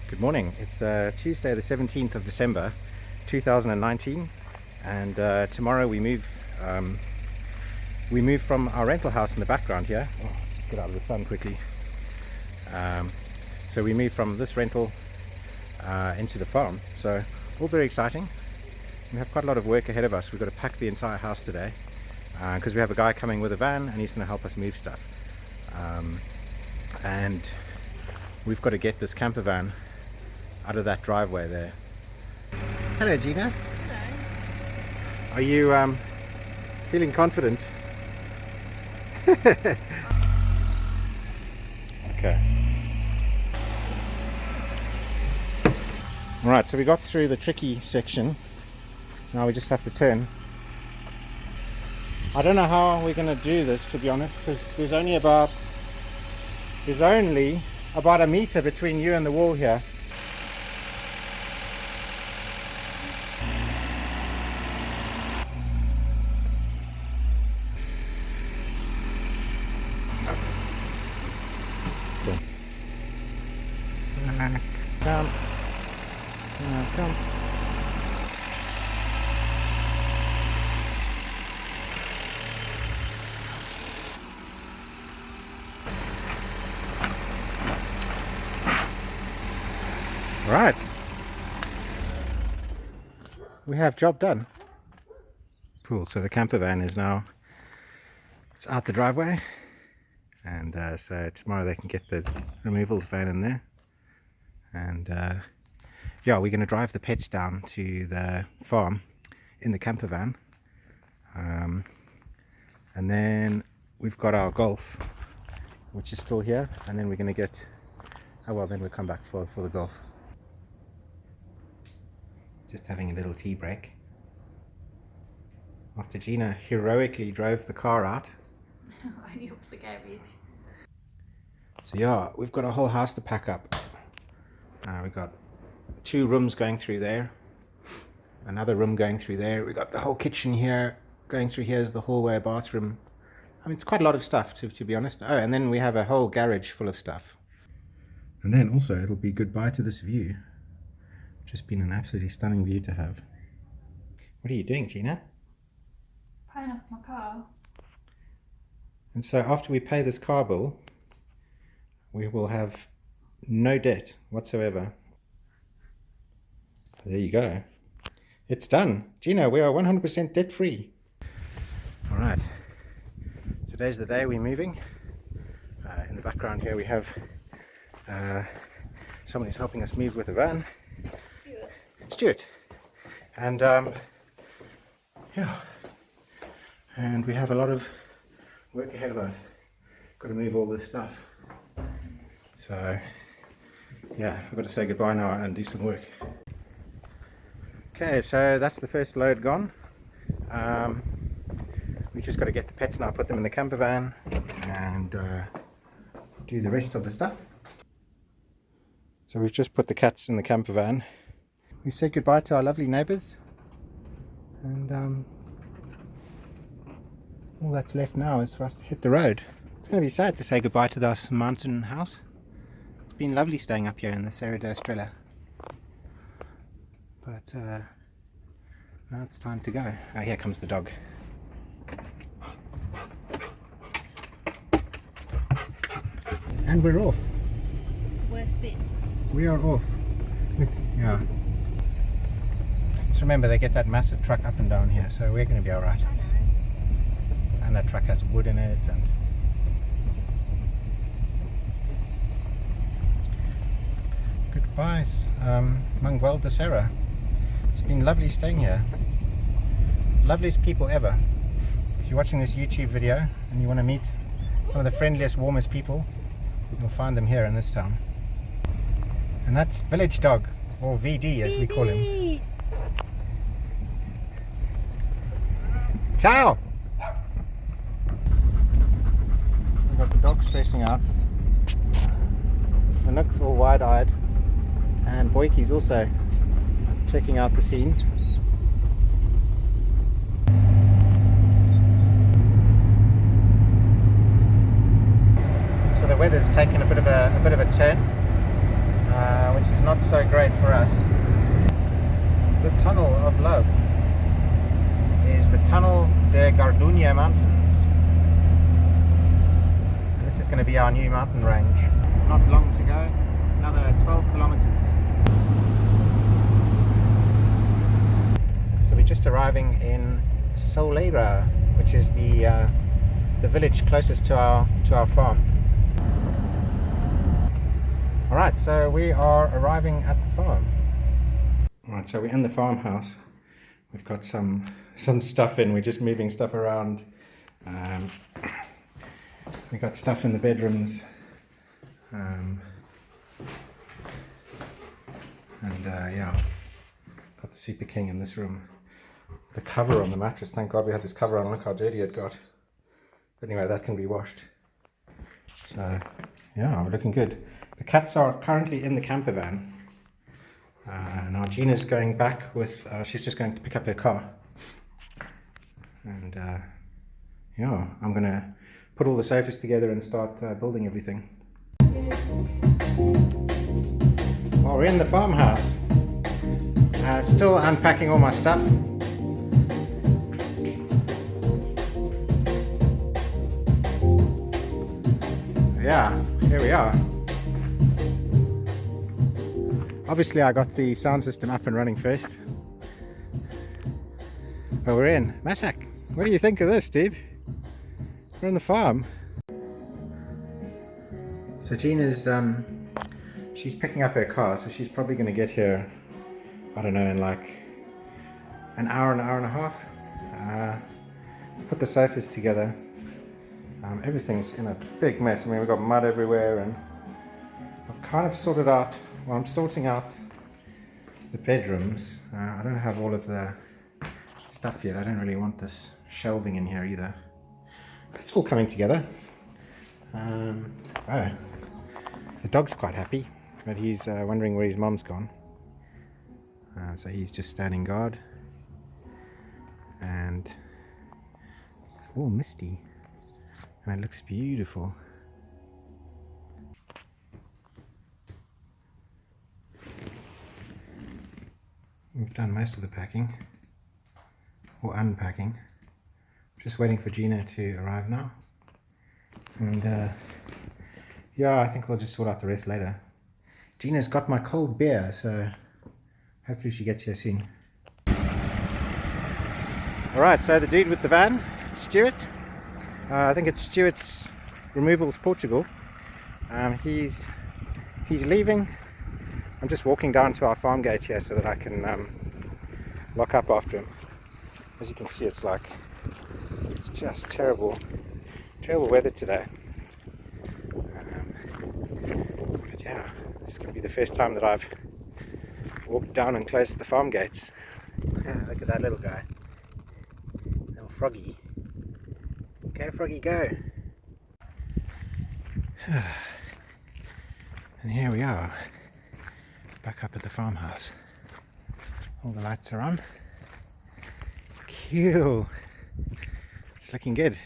Good morning. It's Tuesday the 17th of December 2019 and tomorrow we move from our rental house in the background here. Let's just get out of the sun quickly. So we move from this rental into the farm, so all very exciting. We have quite a lot of work ahead of us. We've got to pack the entire house today because we have a guy coming with a van and he's going to help us move stuff, and we've got to get this camper van out of that driveway there. Hello Gina. Hello. Are you feeling confident? Okay. Alright, so we got through the tricky section. Now we just have to turn. I don't know how we're going to do this, to be honest, because there's only about a meter between you and the wall here. Come. Right. We have job done. Cool. So the camper van is now, it's out the driveway, and so tomorrow they can get the removals van in there, and yeah, we're going to drive the pets down to the farm in the camper van, and then we've got our Golf, which is still here, and then we're going to get, then we'll come back for the Golf. Just having a little tea break after Gina heroically drove the car out. Only off the garage. So yeah, we've got a whole house to pack up. We've got 2 rooms going through there, another room going through there. We've got the whole kitchen here. Going through here is the hallway, bathroom. I mean, it's quite a lot of stuff, to be honest. Oh, and then we have a whole garage full of stuff. And then also it'll be goodbye to this view. Just been an absolutely stunning view to have. What are you doing, Gina? Paying off my car. And so after we pay this car bill, we will have no debt whatsoever. There you go. It's done. Gina, we are 100% debt free. Alright. Today's the day we're moving. In the background here we have someone who's helping us move with a van. Stuart. And yeah, and we have a lot of work ahead of us. Got to move all this stuff, so yeah, I've got to say goodbye now and do some work. Okay, so that's the first load gone. We just got to get the pets now, put them in the camper van, and do the rest of the stuff. So we've just put the cats in the camper van. We said goodbye to our lovely neighbours, and all that's left now is for us to hit the road. It's going to be sad to say goodbye to this mountain house. It's been lovely staying up here in the Serra Da Estrela, but now it's time to go. Oh, here comes the dog. And we're off. This is the worst bit. We are off. Yeah. Just remember, they get that massive truck up and down here, so we're going to be alright. I know. And that truck has wood in it, and goodbye, Manguel de Serra. It's been lovely staying here. Loveliest people ever. If you're watching this YouTube video and you want to meet some of the friendliest, warmest people, you'll find them here in this town. And that's Village Dog, or VD as we call him. Ciao! We've got the dog stressing out. The Nook's all wide-eyed. And Boyke's also checking out the scene. So the weather's taken a bit of a turn, which is not not so great for us. The Tunnel of Love is the Tunnel de Gardunha Mountains. And this is going to be our new mountain range. Not long to go, another 12 kilometers. So we're just arriving in Soleira, which is the village closest to our farm. Alright, so we are arriving at the farm. Alright, so we're in the farmhouse. We've got some stuff in, we're just moving stuff around. We got stuff in the bedrooms. Yeah, got the Super King in this room. The cover on the mattress, thank God we had this cover on, look how dirty it got. But anyway, that can be washed. So, yeah, we're looking good. The cats are currently in the camper van. Now Gina's going back with, she's just going to pick up her car. And yeah, I'm going to put all the sofas together and start building everything. Well, we're in the farmhouse. Still unpacking all my stuff. Yeah, here we are. Obviously I got the sound system up and running first. But we're in. Masak, what do you think of this, dude? We're on the farm. So Gina's, she's picking up her car, so she's probably going to get here, I don't know, in like an hour and a half. Put the sofas together. Everything's in a big mess. I mean, we've got mud everywhere, and I've kind of sorted out, well, I'm sorting out the bedrooms. I don't have all of the stuff yet. I don't really want this shelving in here either. But it's all coming together. Oh, the dog's quite happy, but he's wondering where his mom's gone. So he's just standing guard. And it's all misty. And it looks beautiful. We've done most of the packing, or unpacking. Just waiting for Gina to arrive now. And yeah, I think we'll just sort out the rest later. Gina's got my cold beer, so hopefully she gets here soon. Alright, so the dude with the van, Stuart. I think it's Stuart's Removals Portugal. He's leaving. I'm just walking down to our farm gate here so that I can lock up after him. As you can see, it's just terrible weather today. But yeah, it's going to be the first time that I've walked down and closed the farm gates. Yeah, look at that little guy, little froggy. Go froggy, go! And here we are, back up at the farmhouse. All the lights are on. Cool. It's looking good.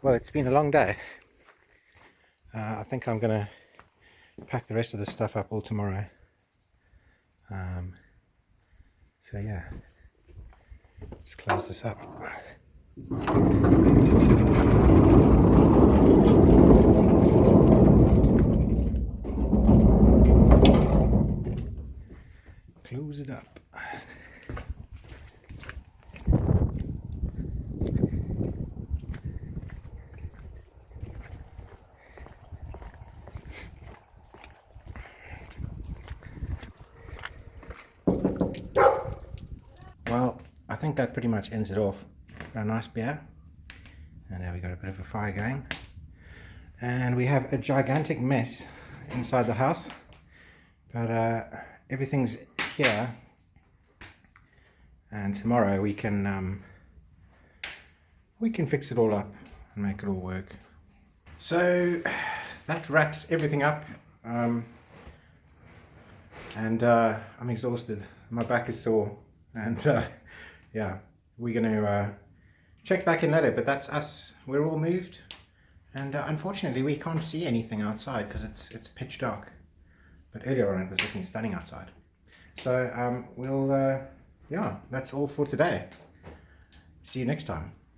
Well, it's been a long day. I think I'm gonna pack the rest of the stuff up all tomorrow. So yeah, let's close this up. Close it up. Well, I think that pretty much ends it off. A nice beer, and now we got a bit of a fire going, and we have a gigantic mess inside the house, but everything's here, and tomorrow we can fix it all up and make it all work. So that wraps everything up, and I'm exhausted. My back is sore, and yeah, we're gonna check back in later. But that's us. We're all moved. And unfortunately, we can't see anything outside because it's pitch dark. But earlier on, it was looking stunning outside. So yeah, that's all for today. See you next time.